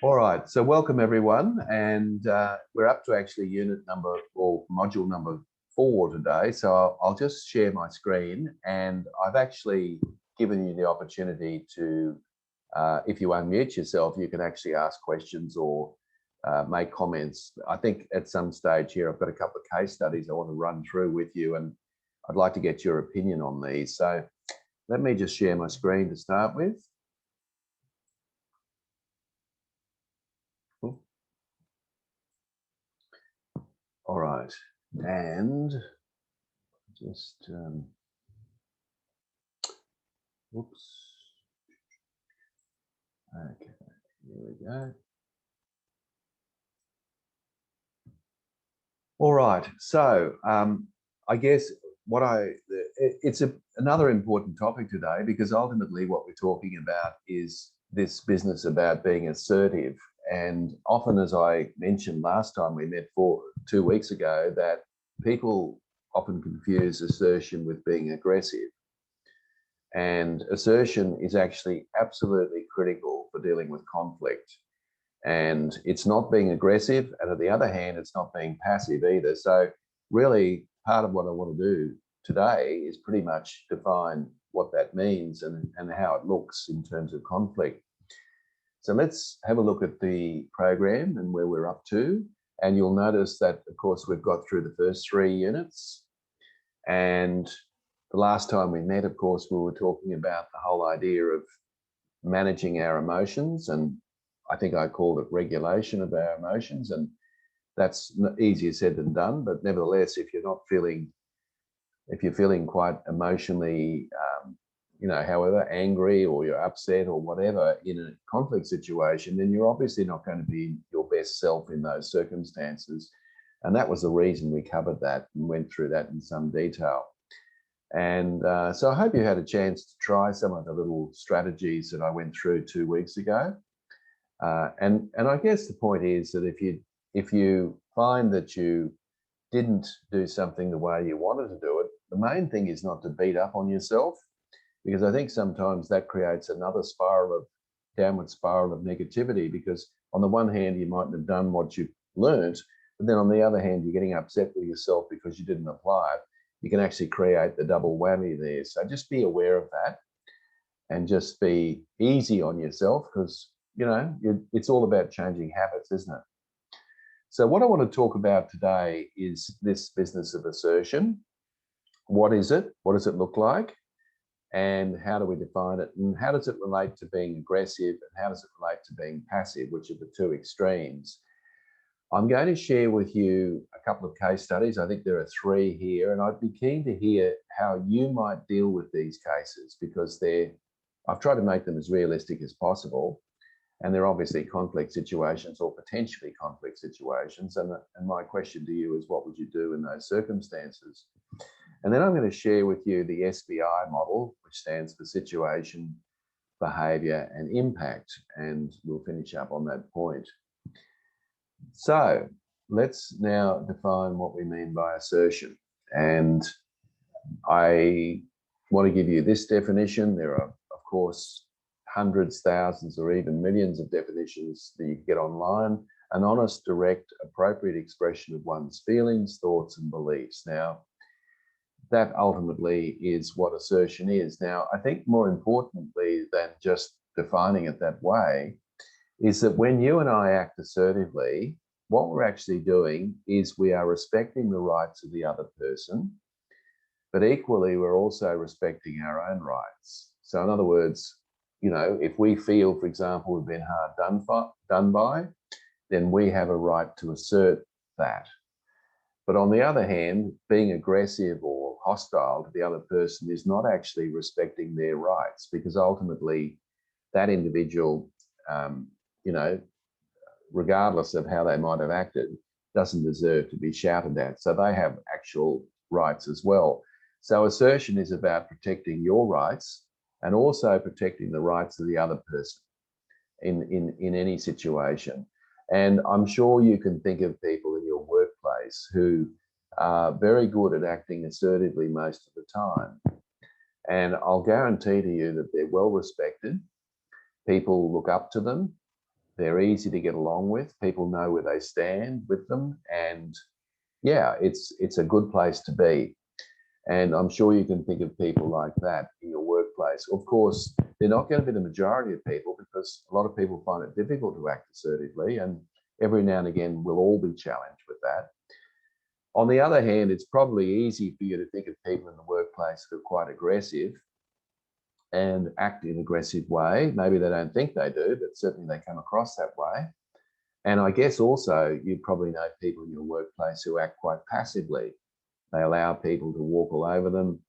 All right, so welcome everyone, and we're up to actually unit number or module number 4 today. So I'll just share my screen, and I've actually given you the opportunity to, if you unmute yourself, you can actually ask questions or make comments. I think at some stage here, I've got a couple of case studies I want to run through with you, and I'd like to get your opinion on these. So let me just share my screen to start with. All right, and just, whoops. Okay, here we go. All right, so I guess it's another important topic today, because ultimately what we're talking about is this business about being assertive. And often, as I mentioned last time we met 2 weeks ago, that people often confuse assertion with being aggressive. And assertion is actually absolutely critical for dealing with conflict. And it's not being aggressive, and on the other hand, it's not being passive either. So really, part of what I want to do today is pretty much define what that means and how it looks in terms of conflict. So let's have a look at the program and where we're up to. And you'll notice that, of course, we've got through the first 3 units. And the last time we met, of course, we were talking about the whole idea of managing our emotions, and I think I called it regulation of our emotions, and that's easier said than done. But nevertheless, if you're feeling quite emotionally, however, angry, or you're upset or whatever in a conflict situation, then you're obviously not going to be your best self in those circumstances. And that was the reason we covered that and went through that in some detail. And so I hope you had a chance to try some of the little strategies that I went through 2 weeks ago. And I guess the point is that if you find that you didn't do something the way you wanted to do it, the main thing is not to beat up on yourself, because I think sometimes that creates another downward spiral of negativity, because on the one hand, you mightn't have done what you learned, but then on the other hand, you're getting upset with yourself because you didn't apply it. You can actually create the double whammy there. So just be aware of that and just be easy on yourself, because it's all about changing habits, isn't it? So what I want to talk about today is this business of assertion. What is it? What does it look like? And how do we define it? And how does it relate to being aggressive? And how does it relate to being passive, which are the 2 extremes? I'm going to share with you a couple of case studies. I think there are 3 here, and I'd be keen to hear how you might deal with these cases, because I've tried to make them as realistic as possible. And they're obviously conflict situations, or potentially conflict situations. And my question to you is, what would you do in those circumstances? And then I'm going to share with you the SBI model, which stands for situation, behavior, and impact. And we'll finish up on that point. So let's now define what we mean by assertion. And I want to give you this definition. There are, of course, hundreds, thousands, or even millions of definitions that you can get online. An honest, direct, appropriate expression of one's feelings, thoughts, and beliefs. Now, that ultimately is what assertion is. Now, I think more importantly than just defining it that way is that when you and I act assertively, what we're actually doing is we are respecting the rights of the other person, but equally, we're also respecting our own rights. So in other words, if we feel, for example, we've been hard done by, then we have a right to assert that. But on the other hand, being aggressive or hostile to the other person is not actually respecting their rights, because ultimately that individual, regardless of how they might have acted, doesn't deserve to be shouted at. So they have actual rights as well. So assertion is about protecting your rights and also protecting the rights of the other person in any situation. And I'm sure you can think of people in your workplace who are very good at acting assertively most of the time. And I'll guarantee to you that they're well respected. People look up to them. They're easy to get along with. People know where they stand with them. And yeah, it's a good place to be. And I'm sure you can think of people like that in your workplace. Of course, they're not going to be the majority of people, because a lot of people find it difficult to act assertively. And every now and again, we'll all be challenged with that. On the other hand, it's probably easy for you to think of people in the workplace who are quite aggressive and act in an aggressive way. Maybe they don't think they do, but certainly they come across that way. And I guess also you probably know people in your workplace who act quite passively. They allow people to walk all over them,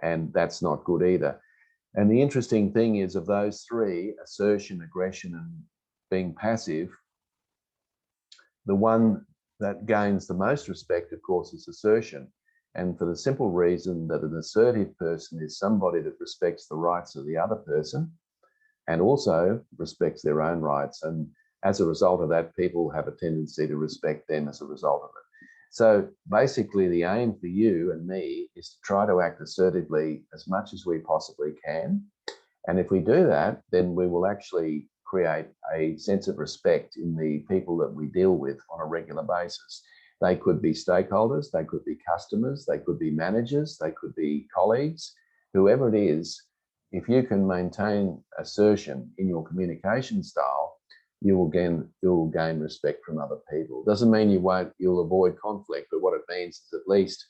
and that's not good either. And the interesting thing is, of those three, assertion, aggression, and being passive, the one that gains the most respect, of course, is assertion. And for the simple reason that an assertive person is somebody that respects the rights of the other person and also respects their own rights. And as a result of that, people have a tendency to respect them as a result of it. So basically, the aim for you and me is to try to act assertively as much as we possibly can. And if we do that, then we will actually create a sense of respect in the people that we deal with on a regular basis. They could be stakeholders, they could be customers, they could be managers, they could be colleagues, whoever it is. If you can maintain assertion in your communication style, you'll gain respect from other people. Doesn't mean you'll avoid conflict, but what it means is at least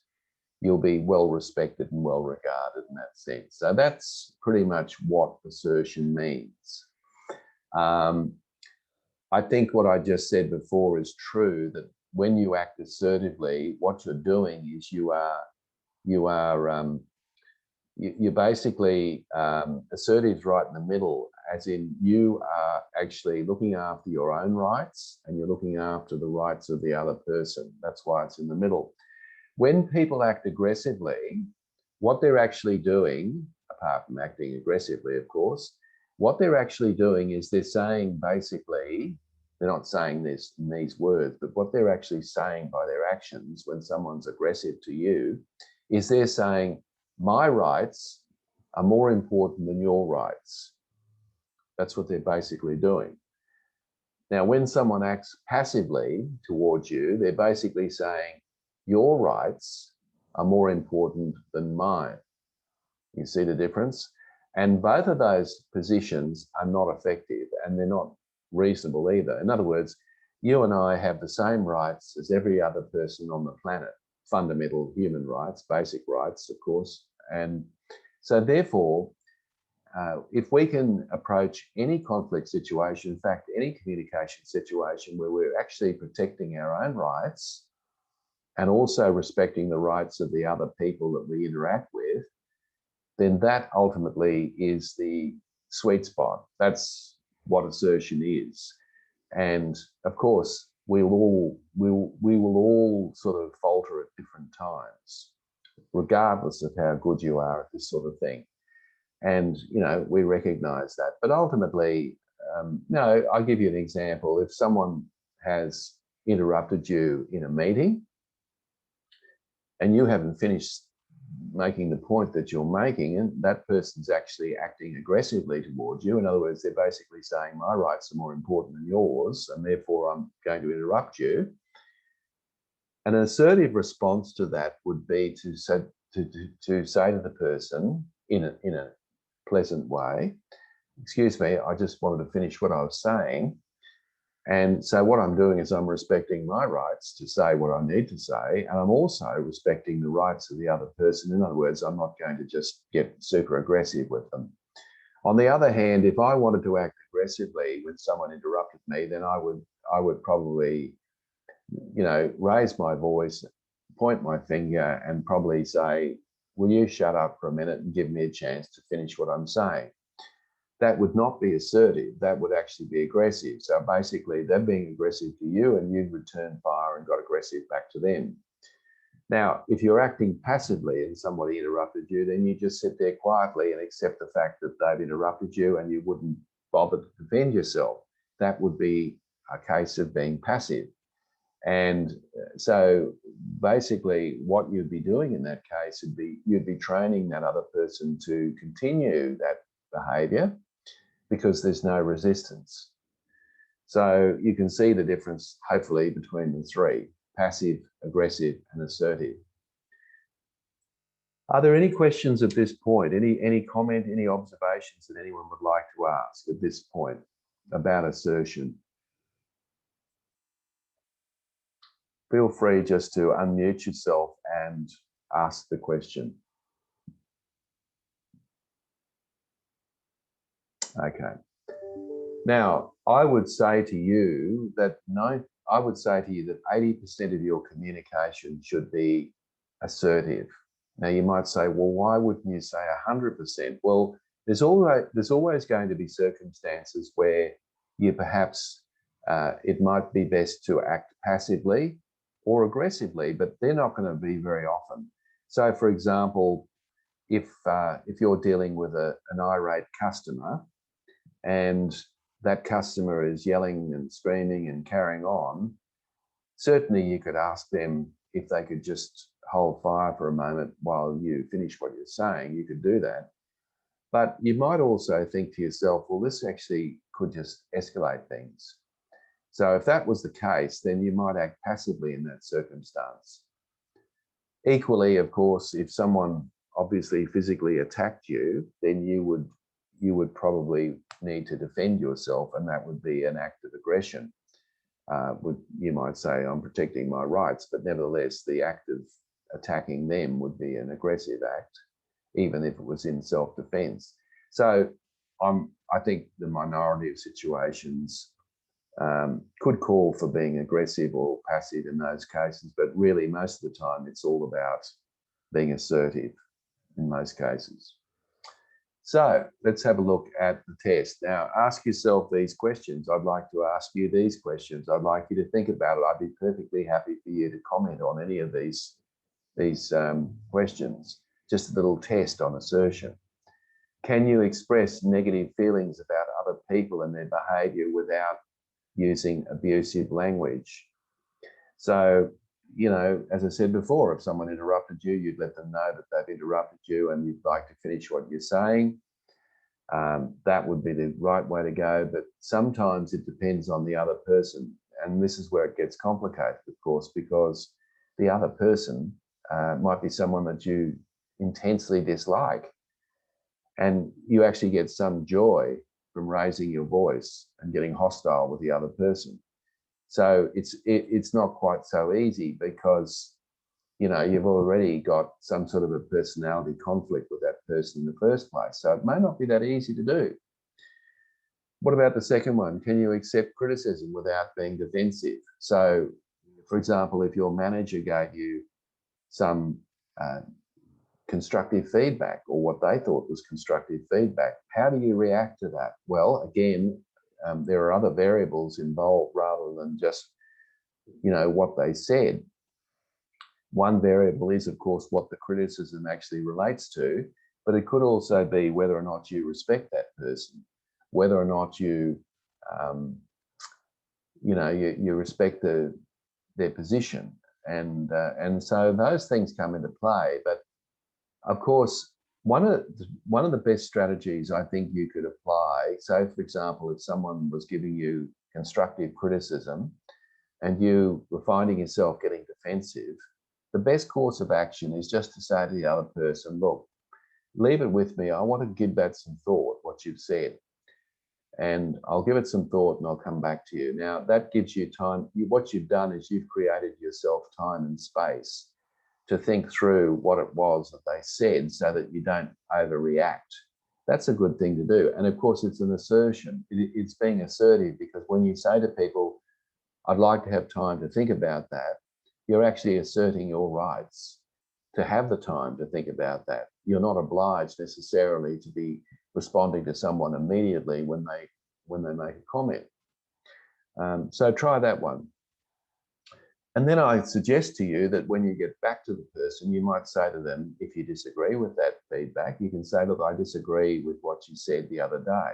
you'll be well respected and well regarded in that sense. So that's pretty much what assertion means. I think what I just said before is true, that when you act assertively, what you're doing is you're basically assertive right in the middle, as in you are actually looking after your own rights and you're looking after the rights of the other person. That's why it's in the middle. When people act aggressively, what they're actually doing, apart from acting aggressively, of course, what they're actually doing is they're saying basically, they're not saying this in these words, but what they're actually saying by their actions when someone's aggressive to you is they're saying, my rights are more important than your rights. That's what they're basically doing. Now, when someone acts passively towards you, they're basically saying, your rights are more important than mine. You see the difference? And both of those positions are not effective, and they're not reasonable either. In other words, you and I have the same rights as every other person on the planet. Fundamental human rights, basic rights, of course. And so therefore, if we can approach any conflict situation, in fact, any communication situation where we're actually protecting our own rights and also respecting the rights of the other people that we interact with, then that ultimately is the sweet spot. That's what assertion is. And of course, we will all sort of falter at different times, regardless of how good you are at this sort of thing. And, we recognize that. But ultimately, I'll give you an example. If someone has interrupted you in a meeting and you haven't finished making the point that you're making, and that person's actually acting aggressively towards you. In other words, they're basically saying, my rights are more important than yours, and therefore I'm going to interrupt you. An assertive response to that would be to say to the person in a pleasant way, excuse me, I just wanted to finish what I was saying. And so what I'm doing is I'm respecting my rights to say what I need to say, and I'm also respecting the rights of the other person. In other words, I'm not going to just get super aggressive with them. On the other hand, if I wanted to act aggressively when someone interrupted me, then I would probably, raise my voice, point my finger, and probably say, will you shut up for a minute and give me a chance to finish what I'm saying? That would not be assertive. That would actually be aggressive. So basically, they're being aggressive to you and you returned fire and got aggressive back to them. Now, if you're acting passively and somebody interrupted you, then you just sit there quietly and accept the fact that they've interrupted you and you wouldn't bother to defend yourself. That would be a case of being passive. And so basically what you'd be doing in that case would be you'd be training that other person to continue that behavior, because there's no resistance. So you can see the difference, hopefully, between the three: passive, aggressive, and assertive. Are there any questions at this point? Any comment, any observations that anyone would like to ask at this point about assertion? Feel free just to unmute yourself and ask the question. Okay. Now, I would say to you that 80% of your communication should be assertive. Now, you might say, well, why wouldn't you say 100%? Well, there's always going to be circumstances where you perhaps it might be best to act passively or aggressively, but they're not going to be very often. So, for example, if you're dealing with an irate customer and that customer is yelling and screaming and carrying on, certainly you could ask them if they could just hold fire for a moment while you finish what you're saying. You could do that. But you might also think to yourself, well, this actually could just escalate things. So if that was the case, then you might act passively in that circumstance. Equally, of course, if someone obviously physically attacked you, then you would probably need to defend yourself, and that would be an act of aggression. You might say, I'm protecting my rights, but nevertheless, the act of attacking them would be an aggressive act, even if it was in self-defense. So I think the minority of situations could call for being aggressive or passive in those cases, but really most of the time it's all about being assertive in most cases. So let's have a look at the test. Now, ask yourself these questions. I'd like to ask you these questions. I'd like you to think about it. I'd be perfectly happy for you to comment on any of these questions. Just a little test on assertion. Can you express negative feelings about other people and their behavior without using abusive language? So, you know, as I said before, if someone interrupted you, you'd let them know that they've interrupted you and you'd like to finish what you're saying. That would be the right way to go. But sometimes it depends on the other person. And this is where it gets complicated, of course, because the other person might be someone that you intensely dislike. And you actually get some joy from raising your voice and getting hostile with the other person. So it's not quite so easy because, you know, you've already got some sort of a personality conflict with that person in the first place. So it may not be that easy to do. What about the second one? Can you accept criticism without being defensive? So, for example, if your manager gave you some constructive feedback, or what they thought was constructive feedback, how do you react to that? Well, again, there are other variables involved rather than just, you know, what they said. One variable is, of course, what the criticism actually relates to, but it could also be whether or not you respect that person, whether or not you, you respect their position, and so those things come into play. But of course, one of the best strategies I think you could apply. So, for example, if someone was giving you constructive criticism, and you were finding yourself getting defensive, the best course of action is just to say to the other person, look, leave it with me. I want to give that some thought, what you've said. And I'll give it some thought and I'll come back to you. Now, that gives you time. What you've done is you've created yourself time and space to think through what it was that they said so that you don't overreact. That's a good thing to do. And of course, it's an assertion. It's being assertive, because when you say to people, I'd like to have time to think about that, you're actually asserting your rights to have the time to think about that. You're not obliged necessarily to be responding to someone immediately when they make a comment. So try that one. And then I suggest to you that when you get back to the person, you might say to them, if you disagree with that feedback, you can say, look, I disagree with what you said the other day.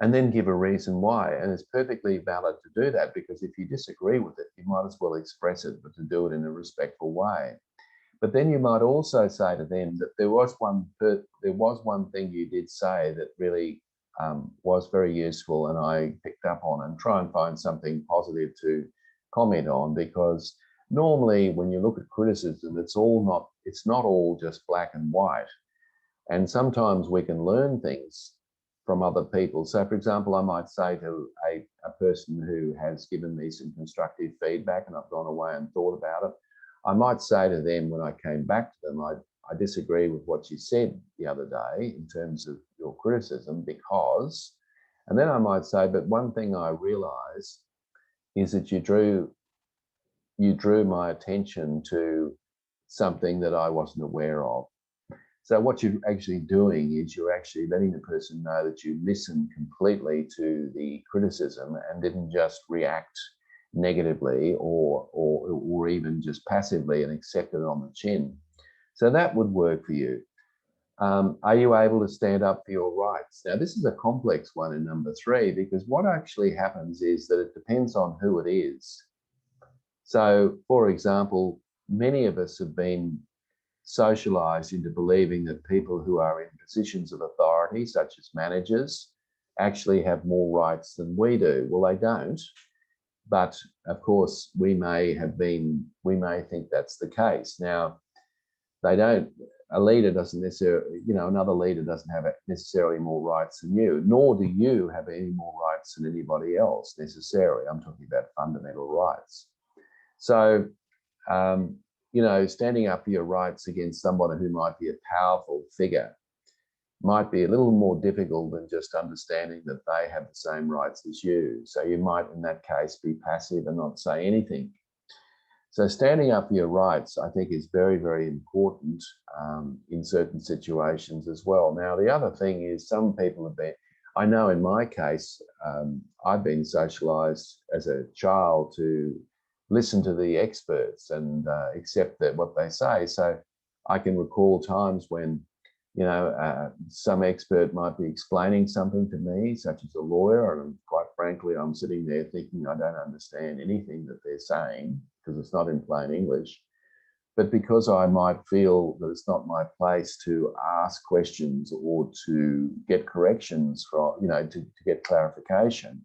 And then give a reason why. And it's perfectly valid to do that, because if you disagree with it, you might as well express it, but to do it in a respectful way. But then you might also say to them that there was one thing you did say that really was very useful, and I picked up on, and try and find something positive to comment on, because normally when you look at criticism, it's not all just black and white. And sometimes we can learn things from other people. So for example, I might say to a person who has given me some constructive feedback and I've gone away and thought about it, I might say to them when I came back to them, I disagree with what you said the other day in terms of your criticism because, and then I might say, but one thing I realized is that you drew my attention to something that I wasn't aware of. So what you're actually doing is you're actually letting the person know that you listened completely to the criticism and didn't just react negatively or even just passively and accept it on the chin. So that would work for you. Are you able to stand up for your rights? Now, this is a complex one in number 3, because what actually happens is that it depends on who it is. So, for example, many of us have been socialized into believing that people who are in positions of authority, such as managers, actually have more rights than we do. Well, they don't. But of course, we may think that's the case. Now, a leader doesn't necessarily, another leader doesn't have necessarily more rights than you, nor do you have any more rights than anybody else necessarily. I'm talking about fundamental rights. So, standing up for your rights against someone who might be a powerful figure might be a little more difficult than just understanding that they have the same rights as you. So you might, in that case, be passive and not say anything. So standing up for your rights, I think, is very, very important in certain situations as well. Now, the other thing is some people have been, I know in my case, I've been socialized as a child to listen to the experts and accept that what they say. So I can recall times when, some expert might be explaining something to me, such as a lawyer, and quite frankly, I'm sitting there thinking I don't understand anything that they're saying because it's not in plain English. But because I might feel that it's not my place to ask questions or to get corrections from, to get clarification,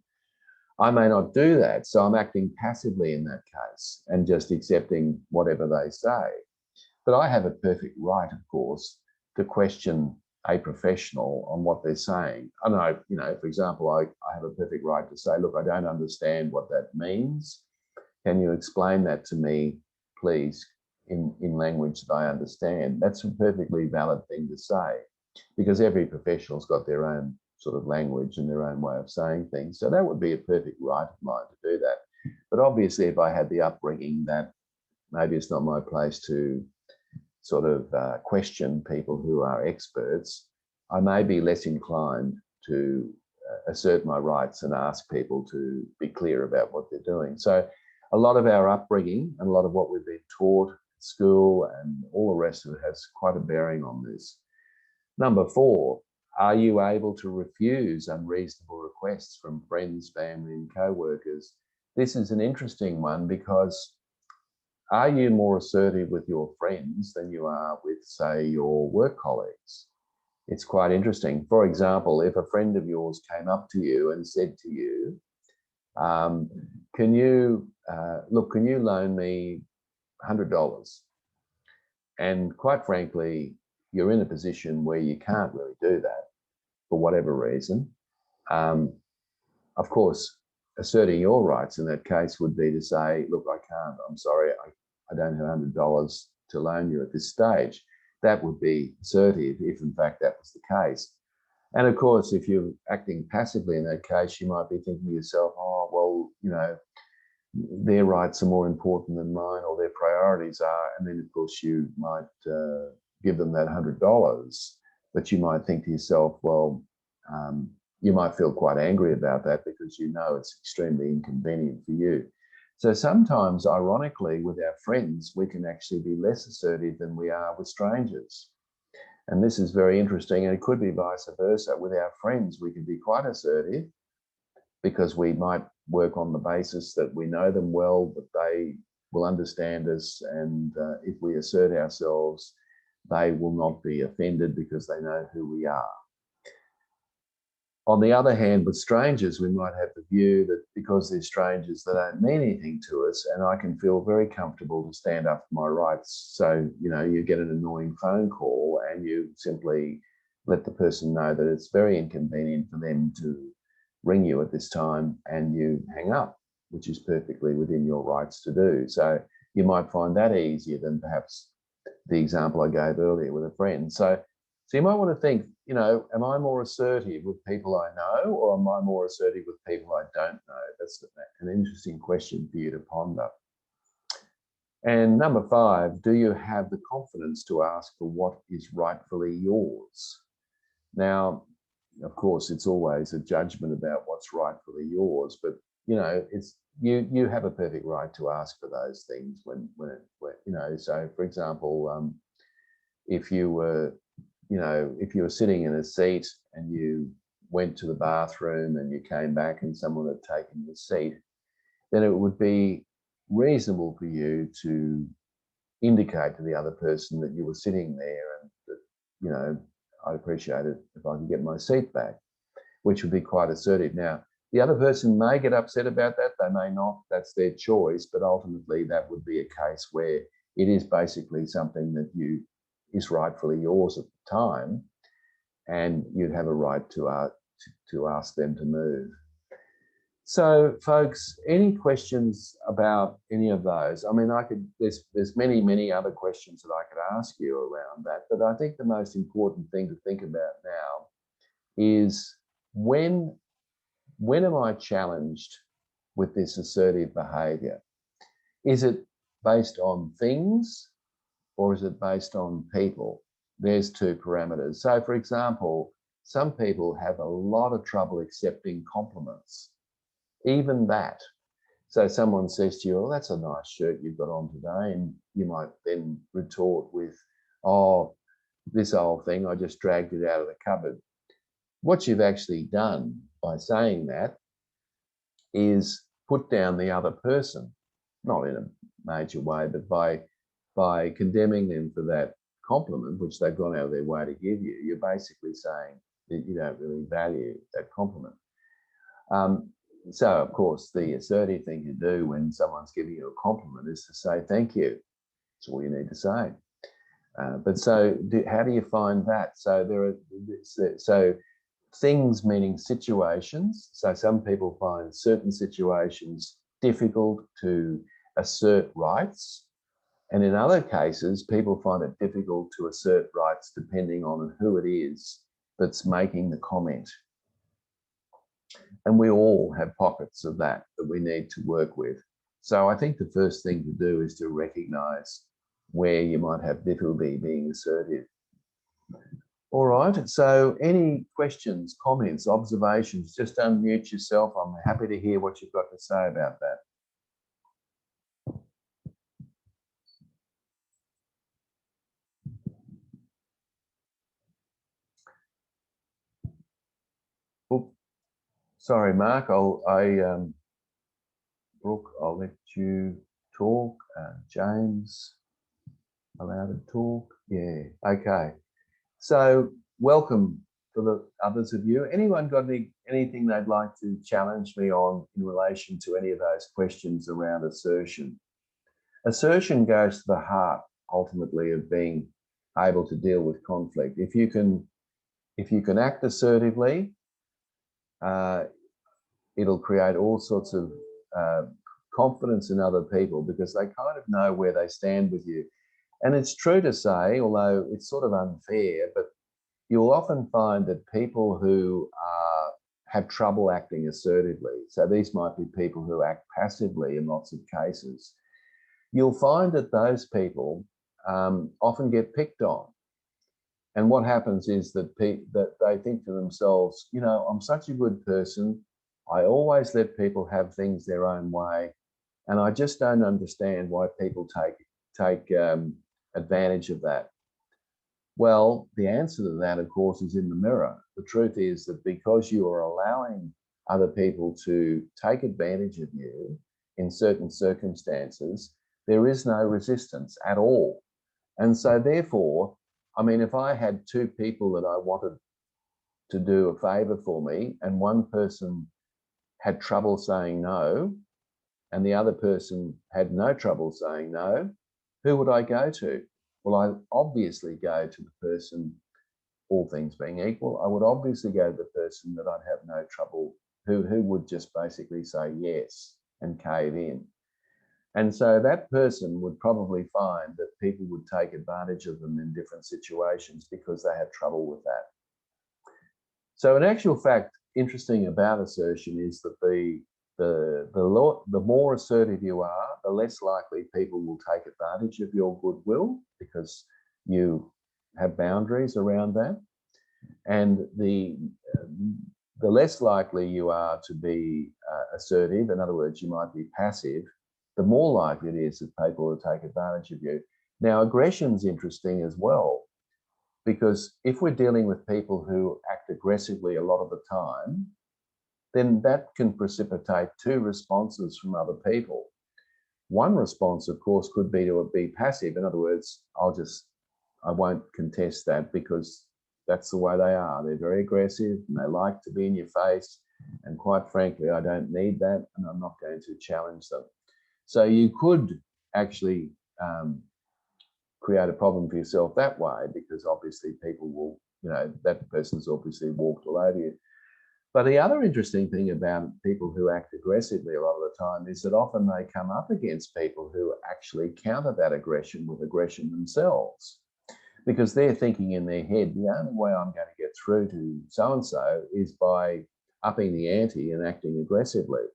I may not do that. So I'm acting passively in that case and just accepting whatever they say. But I have a perfect right, of course, to question a professional on what they're saying. I know, for example, I have a perfect right to say, look, I don't understand what that means. Can you explain that to me, please, in language that I understand? That's a perfectly valid thing to say, because every professional's got their own sort of language and their own way of saying things. So that would be a perfect right of mine to do that. But obviously, if I had the upbringing that maybe it's not my place to sort of question people who are experts, I may be less inclined to assert my rights and ask people to be clear about what they're doing. So a lot of our upbringing and a lot of what we've been taught at school and all the rest of it has quite a bearing on this. Number 4, are you able to refuse unreasonable requests from friends, family, and co-workers? This is an interesting one because are you more assertive with your friends than you are with, say, your work colleagues? It's quite interesting. For example, if a friend of yours came up to you and said to you, can you loan me $100? And quite frankly, you're in a position where you can't really do that for whatever reason. Of course, asserting your rights in that case would be to say, look, I can't, I'm sorry, I don't have $100 to loan you at this stage. That would be assertive if in fact that was the case. And of course, if you're acting passively in that case, you might be thinking to yourself, oh, well, their rights are more important than mine, or their priorities are. And then of course you might give them that $100, but you might think to yourself, well, you might feel quite angry about that because you know it's extremely inconvenient for you. So sometimes, ironically, with our friends, we can actually be less assertive than we are with strangers. And this is very interesting, and it could be vice versa. With our friends, we can be quite assertive because we might work on the basis that we know them well, but they will understand us, and if we assert ourselves, they will not be offended because they know who we are. On the other hand, with strangers, we might have the view that because they're strangers, they don't mean anything to us, and I can feel very comfortable to stand up for my rights. So, you get an annoying phone call and you simply let the person know that it's very inconvenient for them to ring you at this time, and you hang up, which is perfectly within your rights to do. So you might find that easier than perhaps the example I gave earlier with a friend. So you might want to think, am I more assertive with people I know, or am I more assertive with people I don't know? That's an interesting question for you to ponder. And number 5, do you have the confidence to ask for what is rightfully yours? Now, of course, it's always a judgment about what's rightfully yours, but it's you have a perfect right to ask for those things when So, for example, if you were sitting in a seat and you went to the bathroom and you came back and someone had taken your seat, then it would be reasonable for you to indicate to the other person that you were sitting there and that, I'd appreciate it if I could get my seat back, which would be quite assertive. Now, the other person may get upset about that, they may not, that's their choice, but ultimately that would be a case where it is basically something that is rightfully yours at the time, and you'd have a right to ask them to move. So, folks, any questions about any of those? I mean, there's many other questions that I could ask you around that, but I think the most important thing to think about now is when am I challenged with this assertive behavior? Is it based on things, or is it based on people? There's 2 parameters. So, for example, some people have a lot of trouble accepting compliments, even that. So someone says to you, "Oh, that's a nice shirt you've got on today," and you might then retort with, "Oh, this old thing, I just dragged it out of the cupboard." What you've actually done by saying that is put down the other person, not in a major way, but by condemning them for that compliment, which they've gone out of their way to give you. You're basically saying that you don't really value that compliment. So, of course, the assertive thing to do when someone's giving you a compliment is to say thank you. That's all you need to say. How do you find that? So things meaning situations. So some people find certain situations difficult to assert rights. And in other cases, people find it difficult to assert rights depending on who it is that's making the comment. And we all have pockets of that we need to work with. So I think the first thing to do is to recognize where you might have difficulty being assertive. All right, so any questions, comments, observations, just unmute yourself. I'm happy to hear what you've got to say about that. Oh, sorry, Mark, Brooke, I'll let you talk. James, allowed to talk? Yeah, okay. So welcome to the others of you. Anyone got anything they'd like to challenge me on in relation to any of those questions around assertion? Assertion goes to the heart, ultimately, of being able to deal with conflict. If you can act assertively, it'll create all sorts of confidence in other people because they kind of know where they stand with you. And it's true to say, although it's sort of unfair, but you'll often find that people who have trouble acting assertively, so these might be people who act passively in lots of cases, you'll find that those people often get picked on. And what happens is that they think to themselves, I'm such a good person. I always let people have things their own way. And I just don't understand why people take advantage of that. Well, the answer to that, of course, is in the mirror. The truth is that because you are allowing other people to take advantage of you in certain circumstances, There is no resistance at all. And so therefore, I mean, if I had two people that I wanted to do a favor for me and one person had trouble saying no and the other person had no trouble saying no, who would I go to? Well, I obviously go to the person, all things being equal, I would obviously go to the person that I'd have no trouble, who would just basically say yes and cave in. And so that person would probably find that people would take advantage of them in different situations because they have trouble with that. So in actual fact, interesting about assertion is that the more assertive you are, the less likely people will take advantage of your goodwill because you have boundaries around that. And the less likely you are to be assertive, in other words, you might be passive, the more likely it is that people will take advantage of you. Now, aggression's interesting as well, because if we're dealing with people who act aggressively a lot of the time, then that can precipitate two responses from other people. One response, of course, could be to be passive. In other words, I won't contest that because that's the way they are. They're very aggressive and they like to be in your face. And quite frankly, I don't need that and I'm not going to challenge them. So you could actually create a problem for yourself that way because obviously people will, that person's obviously walked all over you. But the other interesting thing about people who act aggressively a lot of the time is that often they come up against people who actually counter that aggression with aggression themselves, because they're thinking in their head, the only way I'm going to get through to so-and-so is by upping the ante and acting aggressively.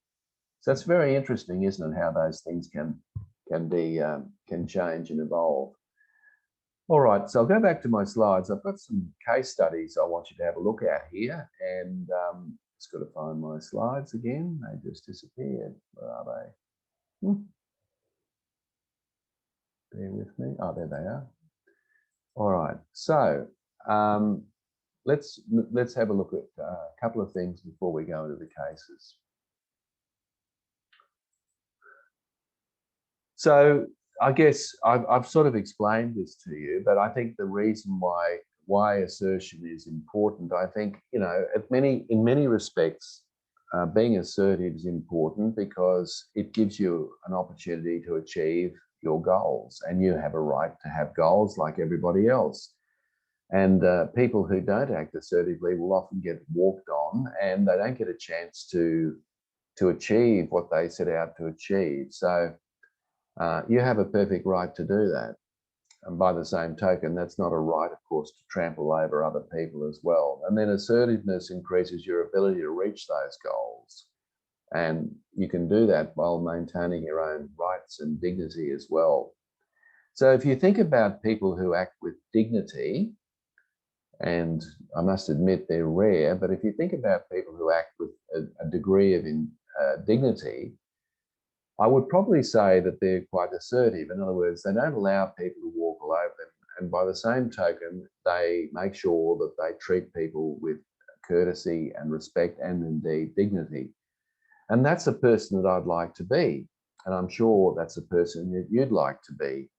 So it's very interesting, isn't it, how those things can change and evolve. All right, so I'll go back to my slides. I've got some case studies I want you to have a look at here, and just got to find my slides again. They just disappeared. Where are they? Bear with me. Oh, there they are. All right, so let's have a look at a couple of things before we go into the cases. So I guess I've sort of explained this to you, but I think the reason why assertion is important, I think, in many respects, being assertive is important because it gives you an opportunity to achieve your goals, and you have a right to have goals like everybody else. And people who don't act assertively will often get walked on, and they don't get a chance to achieve what they set out to achieve. So you have a perfect right to do that. And by the same token, that's not a right, of course, to trample over other people as well. And then assertiveness increases your ability to reach those goals. And you can do that while maintaining your own rights and dignity as well. So if you think about people who act with dignity, and I must admit they're rare, but if you think about people who act with a degree of dignity, I would probably say that they're quite assertive. In other words, they don't allow people to walk all over them. And by the same token, they make sure that they treat people with courtesy and respect and indeed dignity. And that's a person that I'd like to be. And I'm sure that's a person that you'd like to be.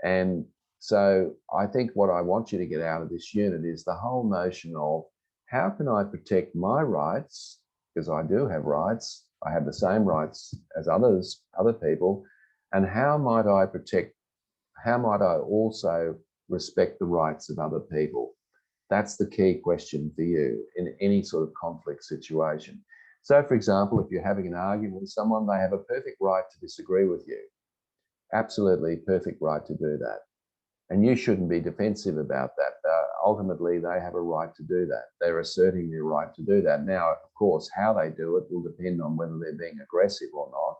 And so I think what I want you to get out of this unit is the whole notion of how can I protect my rights, because I do have rights. I have the same rights as other people. And how might I also respect the rights of other people? That's the key question for you in any sort of conflict situation. So for example, if you're having an argument with someone, they have a perfect right to disagree with you. Absolutely perfect right to do that. And you shouldn't be defensive about that. Ultimately, they have a right to do that. They're asserting their right to do that. Now, of course, how they do it will depend on whether they're being aggressive or not.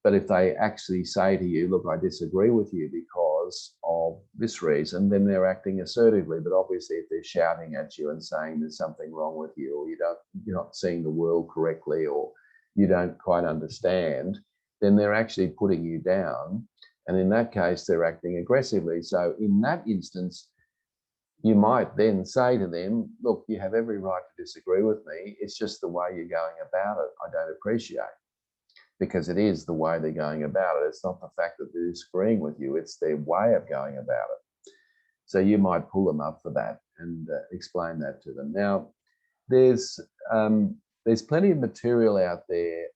But if they actually say to you, look, I disagree with you because of this reason, then they're acting assertively. But obviously, if they're shouting at you and saying there's something wrong with you, or you're not seeing the world correctly, or you don't quite understand, then they're actually putting you down. And in that case, they're acting aggressively. So in that instance, you might then say to them, look, you have every right to disagree with me. It's just the way you're going about it I don't appreciate. because it is the way they're going about it. It's not the fact that they're disagreeing with you, it's their way of going about it. So you might pull them up for that and explain that to them. Now, there's plenty of material out there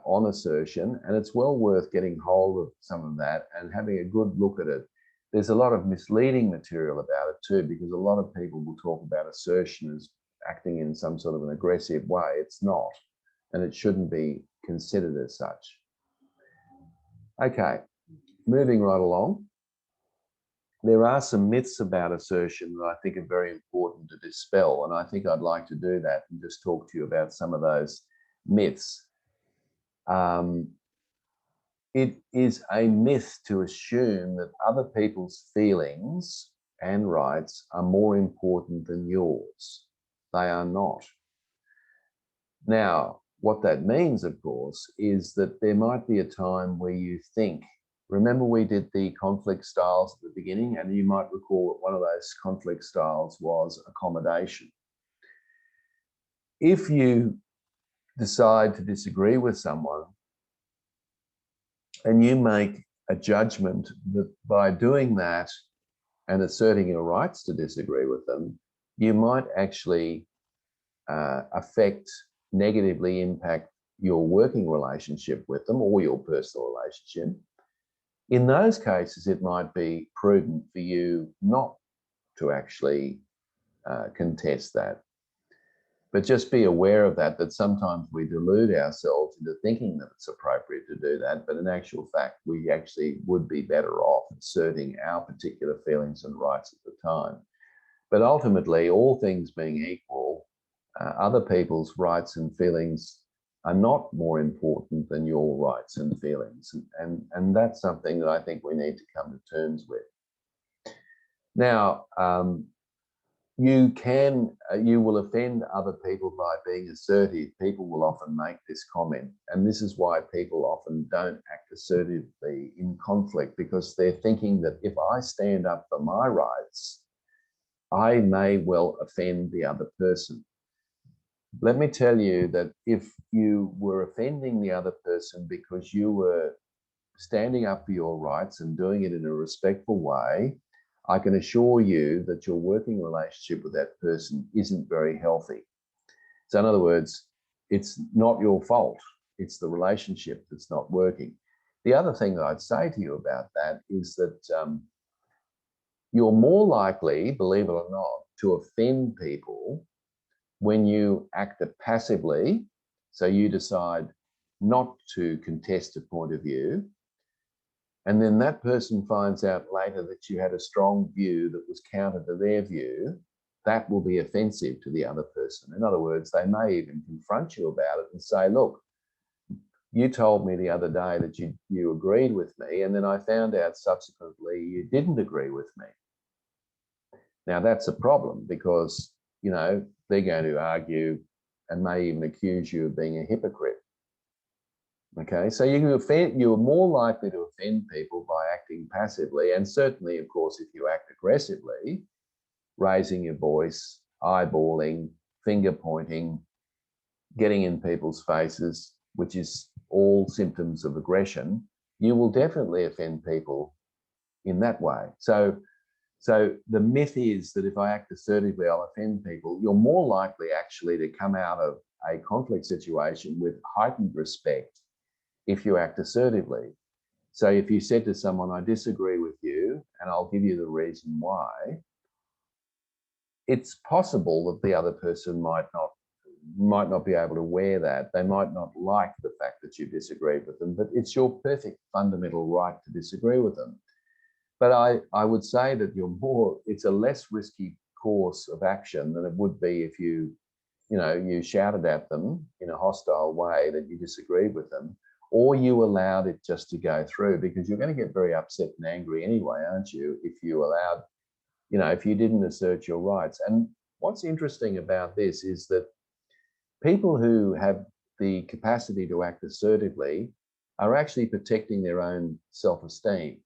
on assertion, and it's well worth getting hold of some of that and having a good look at it. There's a lot of misleading material about it too, because a lot of people will talk about assertion as acting in some sort of an aggressive way. It's not, and it shouldn't be considered as such. Okay, moving right along. There are some myths about assertion that I think are very important to dispel, and I think I'd like to do that and just talk to you about some of those myths. It is a myth to assume that other people's feelings and rights are more important than yours. They are not. Now, what that means, of course, is that there might be a time where you think, remember we did the conflict styles at the beginning, and you might recall that one of those conflict styles was accommodation. If you decide to disagree with someone and you make a judgment that by doing that and asserting your rights to disagree with them, you might actually negatively impact your working relationship with them or your personal relationship. In those cases, it might be prudent for you not to actually contest that. But just be aware of that sometimes we delude ourselves into thinking that it's appropriate to do that, but in actual fact, we actually would be better off asserting our particular feelings and rights at the time. But ultimately, all things being equal, other people's rights and feelings are not more important than your rights and feelings. And that's something that I think we need to come to terms with. Now, you will offend other people by being assertive. People will often make this comment, and this is why people often don't act assertively in conflict, because they're thinking that if I stand up for my rights, I may well offend the other person. Let me tell you that if you were offending the other person because you were standing up for your rights and doing it in a respectful way, I can assure you that your working relationship with that person isn't very healthy. So in other words, it's not your fault. It's the relationship that's not working. The other thing that I'd say to you about that is that you're more likely, believe it or not, to offend people when you act passively. So you decide not to contest a point of view, and then that person finds out later that you had a strong view that was counter to their view. That will be offensive to the other person. In other words, they may even confront you about it and say, look, you told me the other day that you agreed with me, and then I found out subsequently you didn't agree with me. Now that's a problem, because, you know, they're going to argue and may even accuse you of being a hypocrite. Okay, so you're more likely to offend people by acting passively, and certainly, of course, if you act aggressively, raising your voice, eyeballing, finger pointing, getting in people's faces, which is all symptoms of aggression, you will definitely offend people in that way. So the myth is that if I act assertively, I'll offend people. You're more likely actually to come out of a conflict situation with heightened respect if you act assertively. So if you said to someone, I disagree with you, and I'll give you the reason why, it's possible that the other person might not be able to wear that. They might not like the fact that you disagreed with them, but it's your perfect fundamental right to disagree with them. But I would say that it's a less risky course of action than it would be if you shouted at them in a hostile way that you disagreed with them, or you allowed it just to go through, because you're going to get very upset and angry anyway, aren't you, if you allowed, if you didn't assert your rights. And what's interesting about this is that people who have the capacity to act assertively are actually protecting their own self-esteem.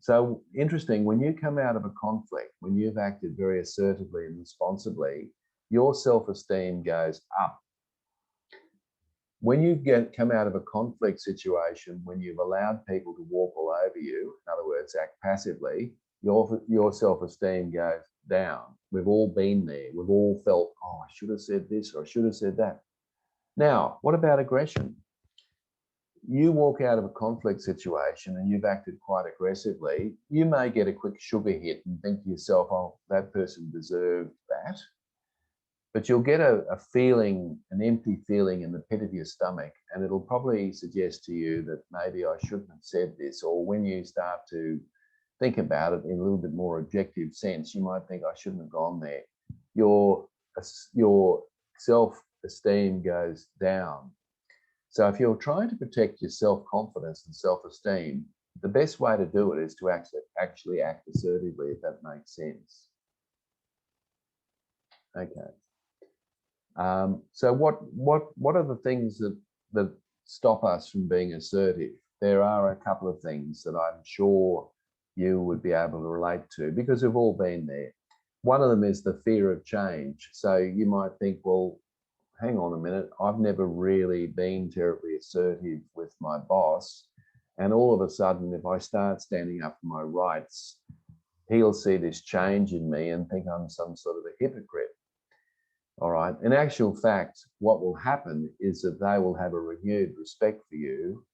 So interesting, when you come out of a conflict, when you've acted very assertively and responsibly, your self-esteem goes up. when you come out of a conflict situation, when you've allowed people to walk all over you, in other words, act passively, your self-esteem goes down. We've all been there. We've all felt, oh, I should have said this or I should have said that. Now, what about aggression? You walk out of a conflict situation and you've acted quite aggressively. You may get a quick sugar hit and think to yourself, oh, that person deserved that. But you'll get a feeling, an empty feeling in the pit of your stomach, and it'll probably suggest to you that maybe I shouldn't have said this. Or when you start to think about it in a little bit more objective sense, you might think I shouldn't have gone there. Your self-esteem goes down. So if you're trying to protect your self-confidence and self-esteem, the best way to do it is to actually act assertively, if that makes sense. Okay. So what are the things that stop us from being assertive? There are a couple of things that I'm sure you would be able to relate to, because we've all been there. One of them is the fear of change. So you might think, well, hang on a minute, I've never really been terribly assertive with my boss. And all of a sudden, if I start standing up for my rights, he'll see this change in me and think I'm some sort of a hypocrite. All right. In actual fact, what will happen is that they will have a renewed respect for you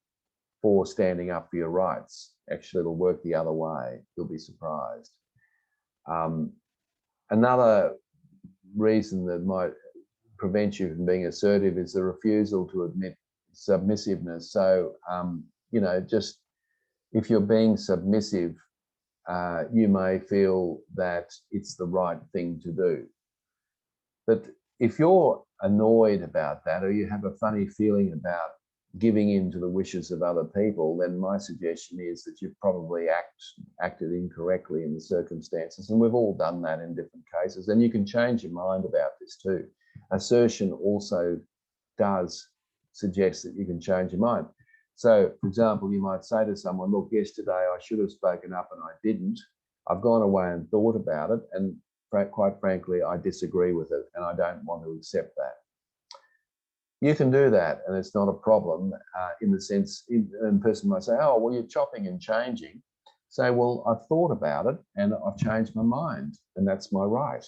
for standing up for your rights. Actually, it'll work the other way. You'll be surprised. Another reason that might prevent you from being assertive is the refusal to admit submissiveness. So, just if you're being submissive, you may feel that it's the right thing to do. But if you're annoyed about that, or you have a funny feeling about giving in to the wishes of other people, then my suggestion is that you've probably acted incorrectly in the circumstances. And we've all done that in different cases. And you can change your mind about this too. Assertion also does suggest that you can change your mind. So, for example, you might say to someone, look, yesterday I should have spoken up and I didn't. I've gone away and thought about it, and quite frankly, I disagree with it and I don't want to accept that. You can do that and it's not a problem in the sense, a person might say, oh, well, you're chopping and changing. Say, well, I've thought about it and I've changed my mind, and that's my right,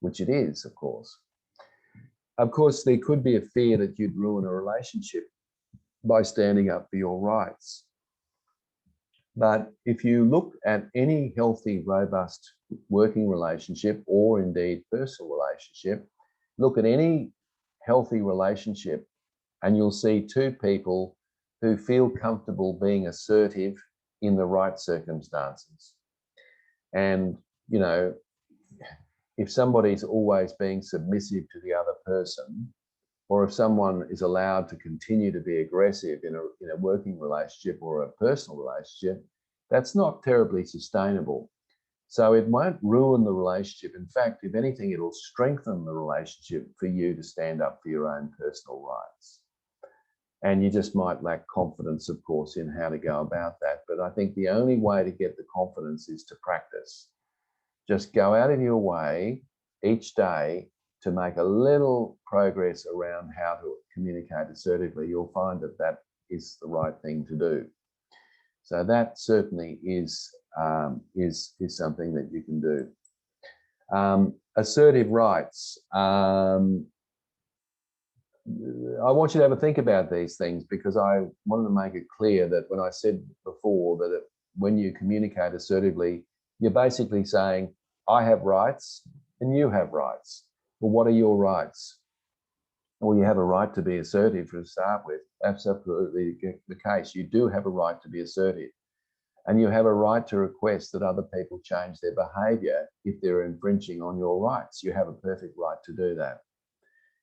which it is, of course. Of course, there could be a fear that you'd ruin a relationship by standing up for your rights. But if you look at any healthy, robust working relationship, or indeed personal relationship, look at any healthy relationship and you'll see two people who feel comfortable being assertive in the right circumstances. And, if somebody's always being submissive to the other person, or if someone is allowed to continue to be aggressive in a working relationship or a personal relationship, that's not terribly sustainable. So it won't ruin the relationship. In fact, if anything, it'll strengthen the relationship for you to stand up for your own personal rights. And you just might lack confidence, of course, in how to go about that. But I think the only way to get the confidence is to practice. Just go out of your way each day to make a little progress around how to communicate assertively. You'll find that that is the right thing to do. So that certainly is something that you can do. Assertive rights. I want you to have a think about these things, because I wanted to make it clear that when I said before that when you communicate assertively, you're basically saying, I have rights and you have rights. Well, what are your rights? Well, you have a right to be assertive to start with. That's absolutely the case. You do have a right to be assertive. And you have a right to request that other people change their behaviour if they're infringing on your rights. You have a perfect right to do that.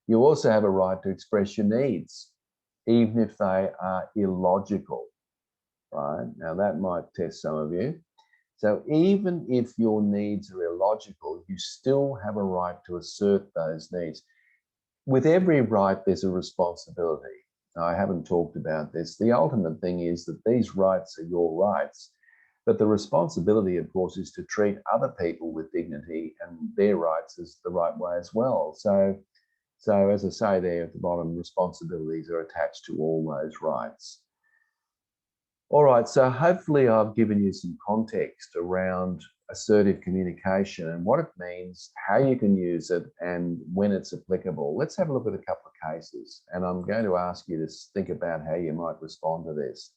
You also have a right to express your needs, even if they are illogical, right? Now, that might test some of you. So even if your needs are illogical, you still have a right to assert those needs. With every right, there's a responsibility. Now, I haven't talked about this. The ultimate thing is that these rights are your rights, but the responsibility, of course, is to treat other people with dignity and their rights as the right way as well. So So as I say there at the bottom, responsibilities are attached to all those rights. All right, so hopefully I've given you some context around assertive communication and what it means, how you can use it, and when it's applicable. Let's have a look at a couple of cases, and I'm going to ask you to think about how you might respond to this.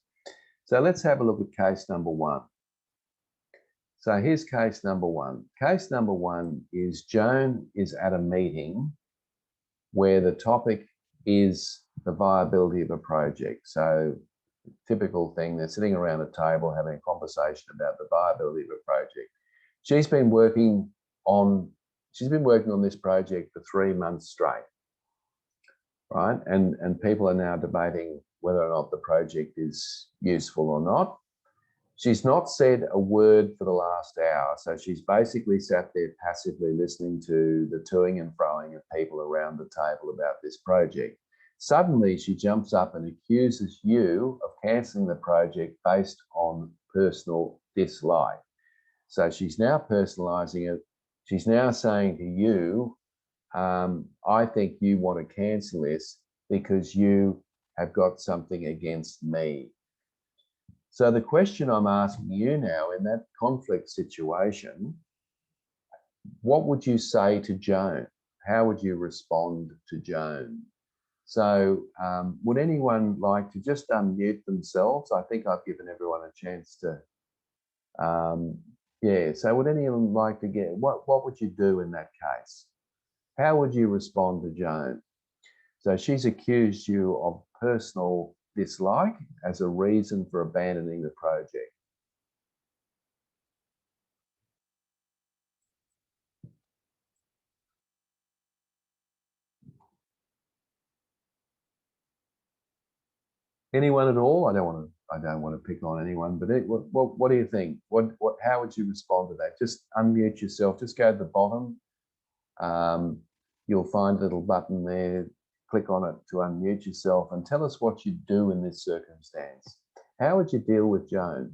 So let's have a look at case number one. So here's case number one. Case number one is Joan is at a meeting where the topic is the viability of a project. So typical thing, they're sitting around a table having a conversation about the viability of a project. She's been working on this project for 3 months straight, right? And people are now debating whether or not the project is useful or not. She's not said a word for the last hour. So she's basically sat there passively listening to the toing and froing of people around the table about this project. Suddenly she jumps up and accuses you of cancelling the project based on personal dislike. So she's now personalizing it. She's now saying to you, I think you want to cancel this because you have got something against me. So the question I'm asking you now in that conflict situation, what would you say to Joan? How would you respond to Joan? So would anyone like to just unmute themselves? I think I've given everyone a chance to, yeah. So would anyone like to what would you do in that case? How would you respond to Joan? So she's accused you of personal dislike as a reason for abandoning the project. Anyone at all? I don't want to pick on anyone, but what do you think? How would you respond to that? Just unmute yourself. Just go to the bottom. You'll find a little button there. Click on it to unmute yourself and tell us what you do in this circumstance. How would you deal with Joan?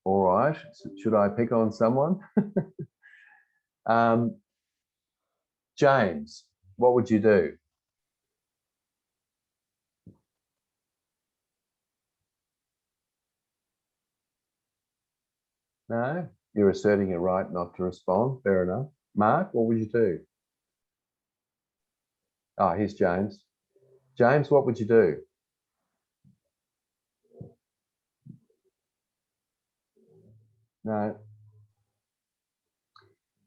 All right. Should I pick on someone? James, what would you do? No, you're asserting your right not to respond. Fair enough. Mark, what would you do? Oh, here's James. James, what would you do? No.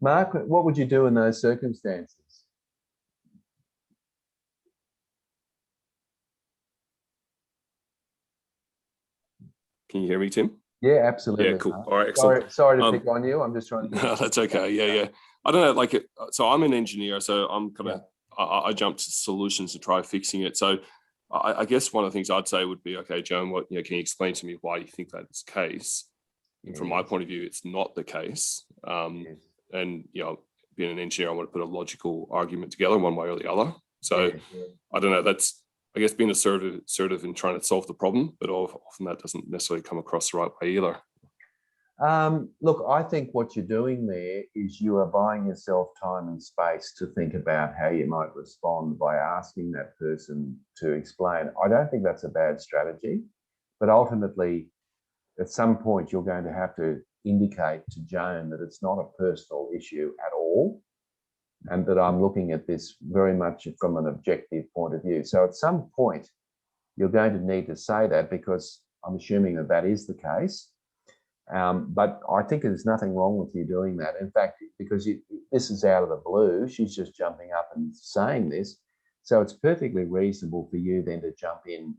Mark, what would you do in those circumstances? Can you hear me, Tim? Yeah, absolutely. Yeah, cool. All right, excellent. Sorry to pick on you. I'm just trying to. No, that's okay. Yeah. I don't know, so I'm an engineer, so I'm kind of, I jumped to solutions to try fixing it. So I guess one of the things I'd say would be, okay, Joan, can you explain to me why you think that is the case? And from my point of view, it's not the case. And, being an engineer, I want to put a logical argument together one way or the other. So I don't know, that's, I guess, being assertive in trying to solve the problem, but often that doesn't necessarily come across the right way either. Look, I think what you're doing there is you are buying yourself time and space to think about how you might respond by asking that person to explain. I don't think that's a bad strategy, but ultimately, at some point, you're going to have to indicate to Joan that it's not a personal issue at all, and that I'm looking at this very much from an objective point of view. So at some point, you're going to need to say that, because I'm assuming that that is the case. But I think there's nothing wrong with you doing that. In fact, because this is out of the blue, she's just jumping up and saying this. So it's perfectly reasonable for you then to jump in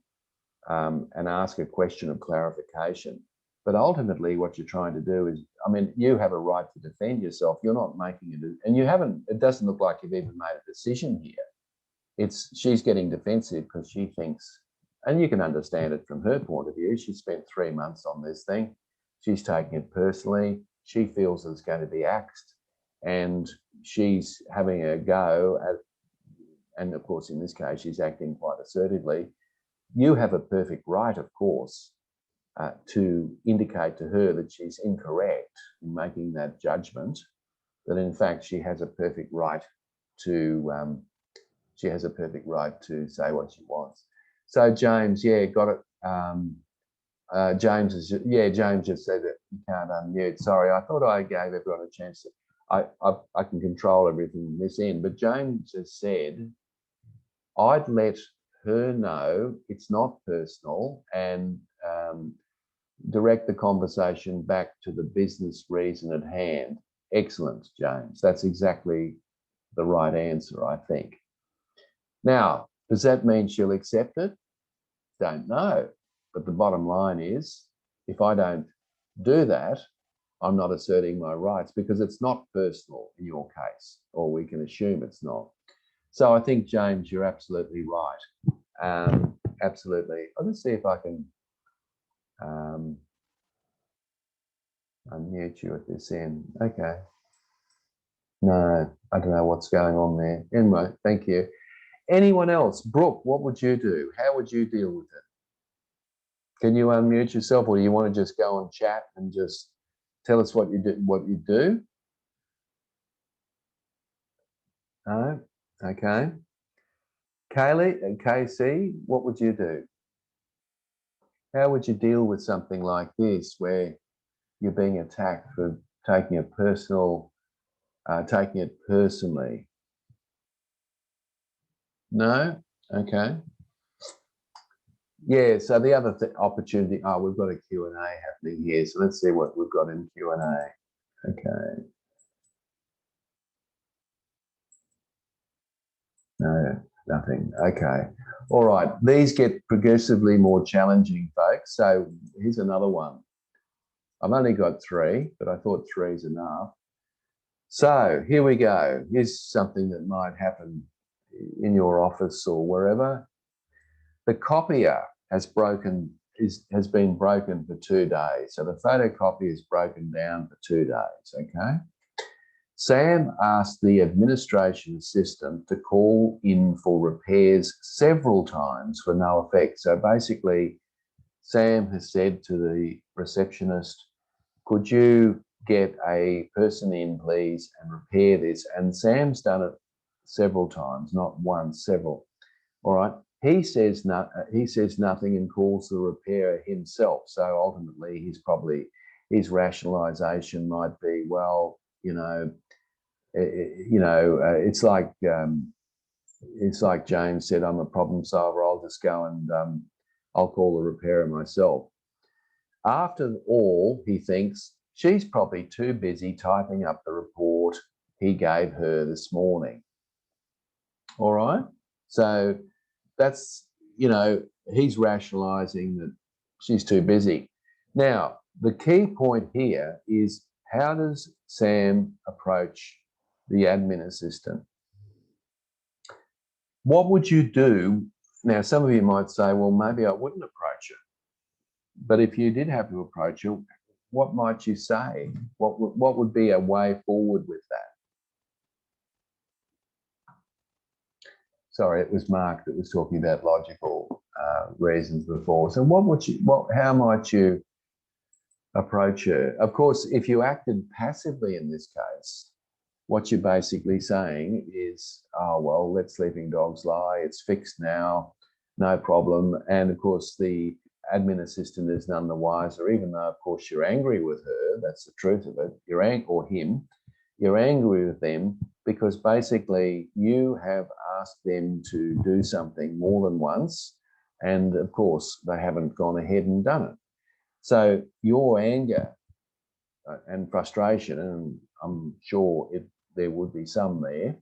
and ask a question of clarification. But ultimately, what you're trying to do is, I mean, you have a right to defend yourself. You're not making it, and you haven't, it doesn't look like you've even made a decision here. She's getting defensive because she thinks, and you can understand it from her point of view, she spent 3 months on this thing. She's taking it personally. She feels it's going to be axed, and she's having a go at, and of course, in this case, she's acting quite assertively. You have a perfect right, of course, to indicate to her that she's incorrect in making that judgment, that in fact she has a perfect right to say what she wants. So James, yeah, got it. James just said that you can't unmute. Sorry, I thought I gave everyone a chance. I can control everything in this end, but James just said I'd let her know it's not personal and direct the conversation back to the business reason at hand. Excellent, James. That's exactly the right answer, I think. Now, does that mean she'll accept it? Don't know. But the bottom line is, if I don't do that, I'm not asserting my rights because it's not personal in your case, or we can assume it's not. So I think, James, you're absolutely right. Absolutely. I'll just see if I can unmute you at this end. Okay. No, I don't know what's going on there. Anyway, thank you. Anyone else? Brooke, what would you do? How would you deal with it? Can you unmute yourself, or do you want to just go and chat and just tell us what you do? No? Okay. Kaylee and KC, what would you do? How would you deal with something like this where you're being attacked for taking it personally? No? Okay. Yeah, so the other opportunity, we've got a Q&A happening here. So let's see what we've got in Q&A. Okay. No, nothing. Okay. All right. These get progressively more challenging, folks. So here's another one. I've only got 3, but I thought 3 is enough. So here we go. Here's something that might happen in your office or wherever. The copier has been broken for 2 days. So the photocopy is broken down for 2 days, okay? Sam asked the administration assistant to call in for repairs several times for no effect. So basically, Sam has said to the receptionist, could you get a person in, please, and repair this? And Sam's done it several times, not once, several. All right. He says nothing and calls the repairer himself. So ultimately, his rationalisation might be, well, it's like James said, I'm a problem solver. I'll just go and I'll call the repairer myself. After all, he thinks she's probably too busy typing up the report he gave her this morning. All right. So that's, he's rationalizing that she's too busy. Now, the key point here is, how does Sam approach the admin assistant? What would you do? Now, some of you might say, well, maybe I wouldn't approach her. But if you did have to approach her, what might you say? What would be a way forward with that? Sorry, it was Mark that was talking about logical reasons before. So how might you approach her? Of course, if you acted passively in this case, what you're basically saying is, oh, well, let sleeping dogs lie. It's fixed now, no problem. And of course, the admin assistant is none the wiser, even though, of course, you're angry with her. That's the truth of it. You're angry with them because basically you have asked them to do something more than once. And of course, they haven't gone ahead and done it. So your anger and frustration, and I'm sure there would be some there,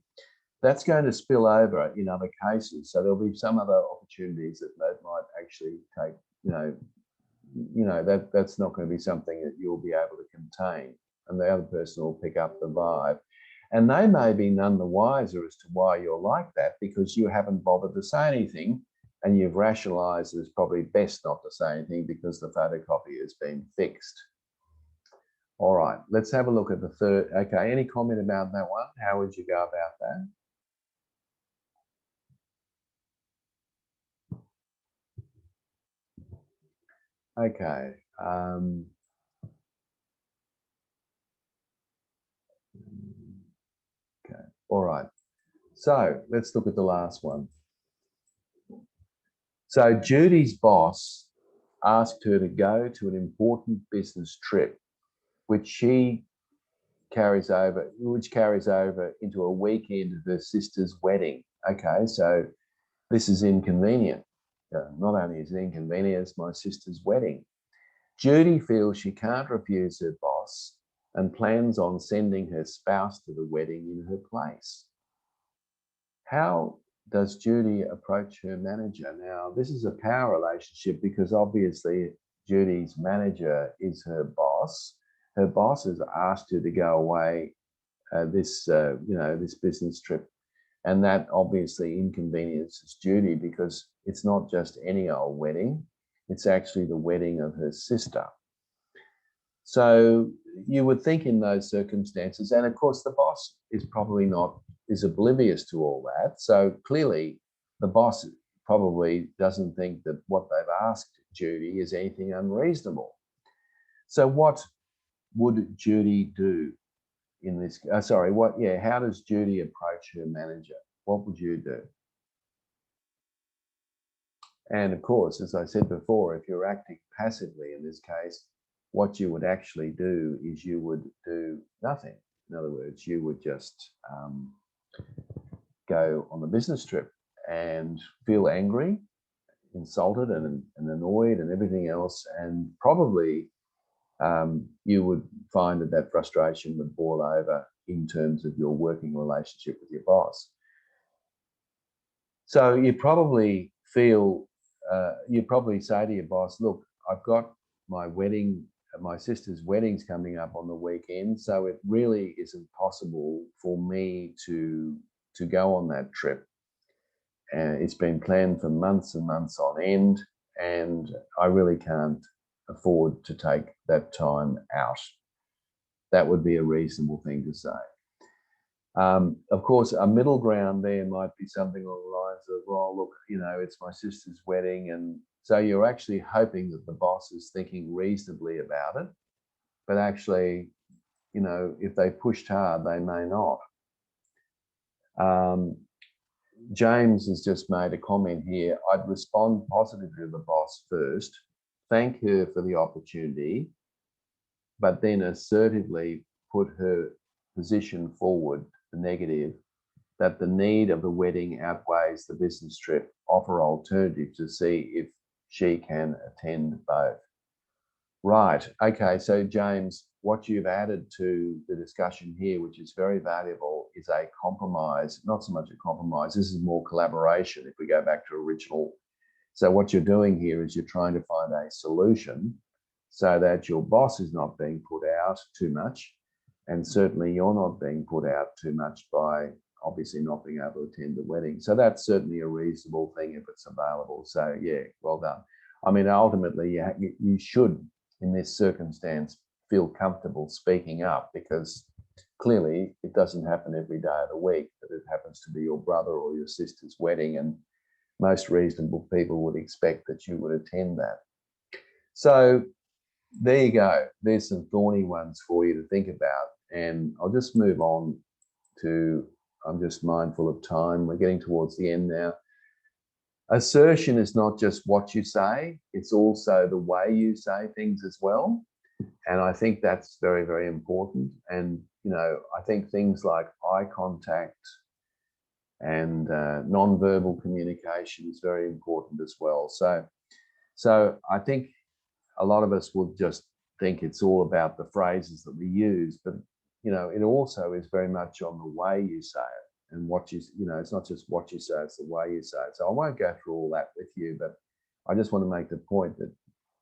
that's going to spill over in other cases. So there'll be some other opportunities that might actually take, that's not going to be something that you'll be able to contain. And the other person will pick up the vibe. And they may be none the wiser as to why you're like that, because you haven't bothered to say anything, and you've rationalised it's probably best not to say anything because the photocopy has been fixed. All right, let's have a look at the third. Okay, any comment about that one? How would you go about Okay. Okay. All right. So let's look at the last one. So Judy's boss asked her to go to an important business trip, which carries over into a weekend of her sister's wedding. Okay, so this is inconvenient. Not only is it inconvenient, it's my sister's wedding. Judy feels she can't refuse her boss and plans on sending her spouse to the wedding in her place. How does Judy approach her manager? Now, this is a power relationship because obviously Judy's manager is her boss. Her boss has asked her to go away this business trip, and that obviously inconveniences Judy because it's not just any old wedding; it's actually the wedding of her sister. So you would think in those circumstances, and of course the boss is oblivious to all that. So clearly the boss probably doesn't think that what they've asked Judy is anything unreasonable. So what would Judy do in this? How does Judy approach her manager? What would you do? And of course, as I said before, if you're acting passively in this case, what you would actually do is you would do nothing. In other words, you would just go on the business trip and feel angry, insulted and annoyed and everything else. And probably you would find that frustration would boil over in terms of your working relationship with your boss. So you probably say to your boss, look, I've got my sister's wedding's coming up on the weekend, so it really isn't possible for me to go on that trip. And it's been planned for months and months on end, and I really can't afford to take that time out. That would be a reasonable thing to say. Of course, a middle ground there might be something along the lines of, well, look, it's my sister's wedding. And so you're actually hoping that the boss is thinking reasonably about it. But actually, if they pushed hard, they may not. James has just made a comment here. I'd respond positively to the boss first, thank her for the opportunity, but then assertively put her position forward, the negative, that the need of the wedding outweighs the business trip, offer alternatives to see if she can attend both. Right. Okay. So, James, what you've added to the discussion here, which is very valuable, is a compromise, not so much a compromise. This is more collaboration if we go back to original. So what you're doing here is you're trying to find a solution so that your boss is not being put out too much. And certainly you're not being put out too much by obviously not being able to attend the wedding. So that's certainly a reasonable thing if it's available. So yeah, well done. I mean, ultimately you should, in this circumstance, feel comfortable speaking up because clearly it doesn't happen every day of the week that it happens to be your brother or your sister's wedding, and most reasonable people would expect that you would attend that. So there you go. There's some thorny ones for you to think about. And I'll just move on to, I'm just mindful of time. We're getting towards the end now. Assertion is not just what you say, it's also the way you say things as well. And I think that's very, very important. And, I think things like eye contact and non-verbal communication is very important as well. So I think a lot of us will just think it's all about the phrases that we use, but it also is very much on the way you say it and what it's not just what you say, it's the way you say it. So I won't go through all that with you, but I just want to make the point that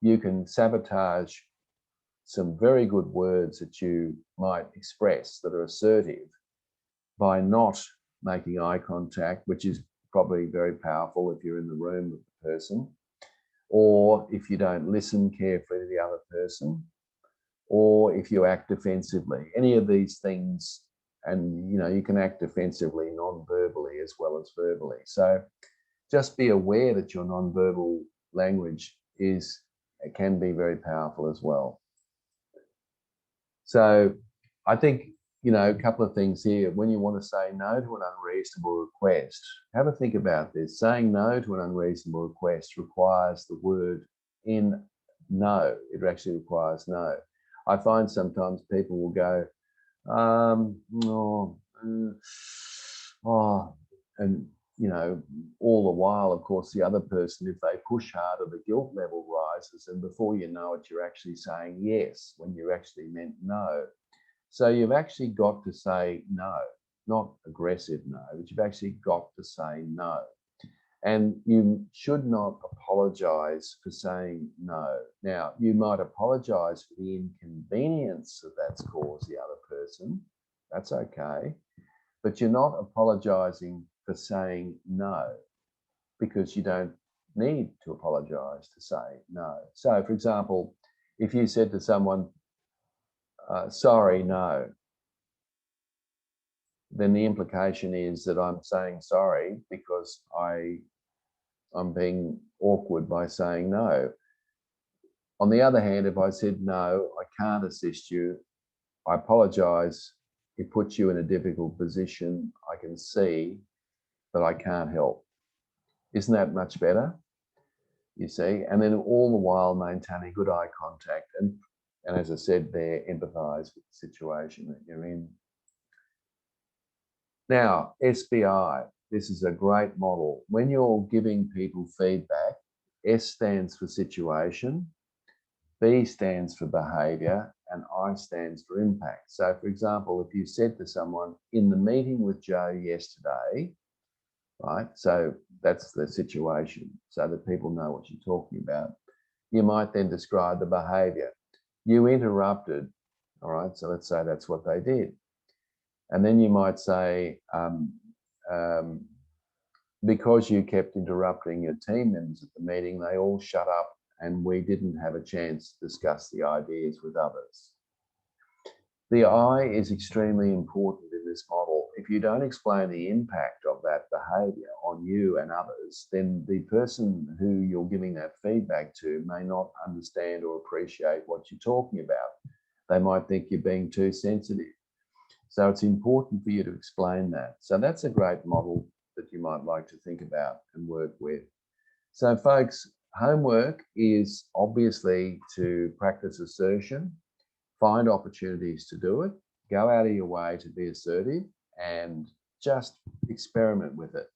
you can sabotage some very good words that you might express that are assertive by not making eye contact, which is probably very powerful if you're in the room with the person, or if you don't listen carefully to the other person, or if you act defensively. Any of these things, and you can act defensively non-verbally as well as verbally. So just be aware that your non-verbal language is it can be very powerful as well. So I think, you know, a couple of things here. When you want to say no to an unreasonable request, have a think about this. Saying no to an unreasonable request requires the word in no. It actually requires no. I find sometimes people will go, and you know, all the while, of course, the other person, if they push harder, the guilt level rises, and before you know it, you're actually saying yes when you actually meant no. So you've actually got to say no, not aggressive no, but you've actually got to say no. And you should not apologize for saying no. Now, you might apologize for the inconvenience that that's caused the other person. That's okay. But you're not apologizing for saying no, because you don't need to apologize to say no. So, for example, if you said to someone, sorry, no, then the implication is that I'm saying sorry because I'm being awkward by saying no. On the other hand, if I said, no, I can't assist you, I apologize, it puts you in a difficult position, I can see, but I can't help. Isn't that much better? You see, and then all the while maintaining good eye contact and as I said there, empathize with the situation that you're in. Now, SBI, this is a great model. When you're giving people feedback, S stands for situation, B stands for behavior, and I stands for impact. So, for example, if you said to someone, in the meeting with Joe yesterday, right? So that's the situation, so that people know what you're talking about. You might then describe the behavior. You interrupted, all right? So let's say that's what they did. And then you might say, because you kept interrupting your team members at the meeting, they all shut up and we didn't have a chance to discuss the ideas with others. The I is extremely important in this model. If you don't explain the impact of that behavior on you and others, then the person who you're giving that feedback to may not understand or appreciate what you're talking about. They might think you're being too sensitive. So it's important for you to explain that. So that's a great model that you might like to think about and work with. So folks, homework is obviously to practice assertion, find opportunities to do it, go out of your way to be assertive and just experiment with it.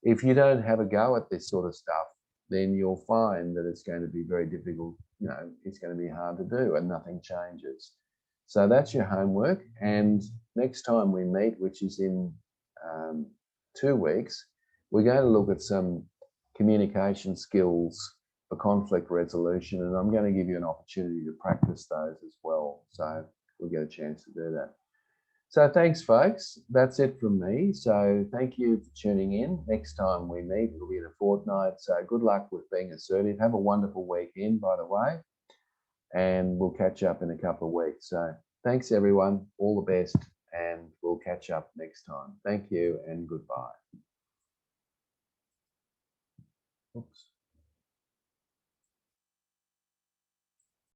If you don't have a go at this sort of stuff, then you'll find that it's going to be very difficult, you know, it's going to be hard to do and nothing changes. So that's your homework. And next time we meet, which is in 2 weeks, we're going to look at some communication skills for conflict resolution. And I'm going to give you an opportunity to practice those as well. So we'll get a chance to do that. So thanks, folks. That's it from me. So thank you for tuning in. Next time we meet, it'll be in a fortnight. So good luck with being assertive. Have a wonderful weekend, by the way. And we'll catch up in a couple of weeks. So thanks, everyone. All the best. And we'll catch up next time. Thank you and goodbye. Oops.